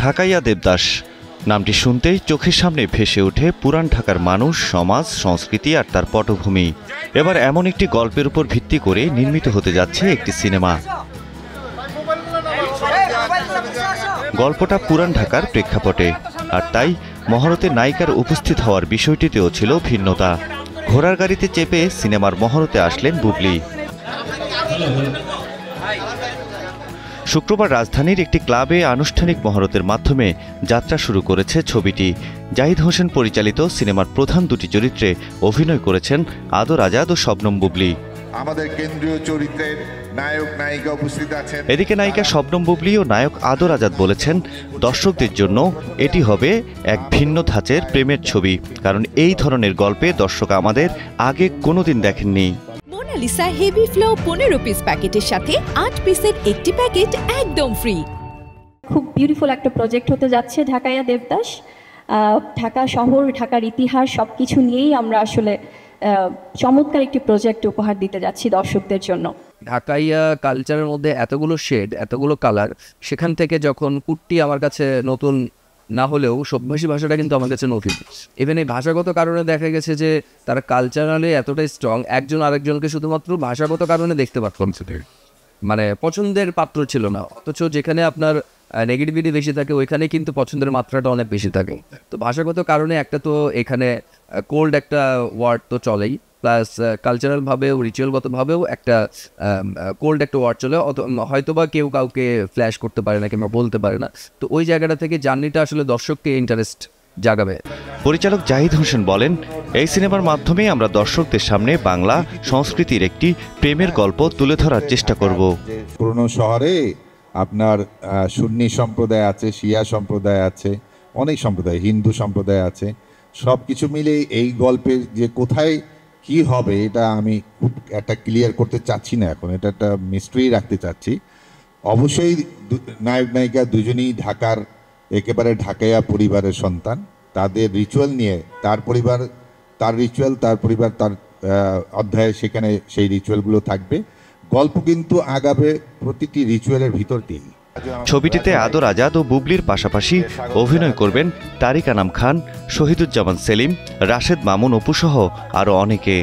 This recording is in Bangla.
ঢাকাইয়া দেবদাস নামটি শুনতেই চোখের সামনে ভেসে ওঠে পুরান ঢাকার মানুষ, সমাজ, সংস্কৃতি আর তার পটভূমি। এবার এমন একটি গল্পের উপর ভিত্তি করে নির্মিত হতে যাচ্ছে একটি সিনেমা। গল্পটা পুরান ঢাকার প্রেক্ষাপটে, আর তাই মহরতে নায়িকার উপস্থিত হওয়ার বিষয়টিতেও ছিল ভিন্নতা। ঘোড়ার গাড়িতে চেপে সিনেমার মহরতে আসলেন বুবলি। শুক্রবার রাজধানীর একটি ক্লাবে আনুষ্ঠানিক মহরতের মাধ্যমে যাত্রা শুরু করেছে ছবিটি। জাহিদ হোসেন পরিচালিত সিনেমার প্রধান দুটি চরিত্রে অভিনয় করেছেন আদর আজাদ ও শবনম বুবলি। আমাদের কেন্দ্রীয় চরিত্রের নায়ক নায়িকা উপস্থিত আছেন। এদিকে নায়িকা শবনম বুবলি ও নায়ক আদর আজাদ বলেছেন, দর্শকদের জন্য এটি হবে এক ভিন্ন ধাঁচের প্রেমের ছবি, কারণ এই ধরনের গল্পে দর্শক আমাদের আগে কোনোদিন দেখেননি। মোনালিসা হেভি ফ্লো 15 পিস প্যাকেটের সাথে 8 পিসের একটি প্যাকেট একদম ফ্রি। খুব বিউটিফুল একটা প্রজেক্ট হতে যাচ্ছে ঢাকাইয়া দেবদাস। ঢাকা শহর, ঢাকার ইতিহাস সবকিছু নিয়েই আমরা আসলে চমৎকার একটি প্রজেক্ট উপহার দিতে যাচ্ছি দর্শকদের জন্য। ঢাকাইয়া কালচারের মধ্যে এতগুলো শেড, এতগুলো কালার, সেখান থেকে যখন কুট্টি আমার কাছে নতুন না হলেও সভ্যাসী ভাষাটা কিন্তু আমার কাছে নতুন। ইভেন এই ভাষাগত কারণে দেখা গেছে যে তারা কালচারালি এতটাই স্ট্রং, একজন আরেকজনকে শুধুমাত্র ভাষাগত কারণে দেখতে পারতাম, মানে পছন্দের পাত্র ছিল না। অথচ যেখানে আপনার নেগেটিভিটি বেশি থাকে ওইখানে কিন্তু পছন্দের মাত্রাটা অনেক বেশি থাকে। তো ভাষাগত কারণে একটা তো এখানে কোল্ড একটা ওয়ার্ড তো চলেই, প্লাস কালচারালভাবেও রিচুয়ালগতভাবেও একটা কোল্ড একটা ওয়ার্ড চলে। হয়তোবা কেউ কাউকে ফ্ল্যাশ করতে পারে না কিংবা বলতে পারে না। তো ওই জায়গাটা থেকে জার্নিটা আসলে দর্শককে ইন্টারেস্ট জাগাবে। পরিচালক জাহিদ হোসেন বলেন, এই সিনেমার মাধ্যমে আমরা দর্শকদের সামনে বাংলা সংস্কৃতির একটি প্রেমের গল্প তুলে ধরার চেষ্টা করব। পুরনো শহরে আপনার সুন্নি সম্প্রদায় আছে, শিয়া সম্প্রদায় আছে, অনেক সম্প্রদায়, হিন্দু সম্প্রদায় আছে। সব কিছু মিলে এই গল্পের যে কোথায় কি হবে এটা আমি খুব একটা ক্লিয়ার করতে চাচ্ছি না এখন, এটা একটা মিস্ট্রি রাখতে চাচ্ছি। অবশ্যই নায়ক নায়িকা দুজনেই ঢাকার একেবারে ঢাকাইয়া পরিবারের সন্তান। তাদের রিচুয়াল নিয়ে, তার পরিবার তার রিচুয়াল, তার পরিবার তার অধ্যায়ে সেখানে সেই রিচুয়ালগুলো থাকবে। গল্প কিন্তু আগাবে প্রতিটি রিচুয়ালের ভিতর দিয়ে। ছবিটিতে আদর আজাদ ও বুবলির পাশাপাশি অভিনয় করবেন তারিক আনাম খান, শহীদুজ্জামান সেলিম, রাশেদ মামুন অপু সহ আরও অনেকে।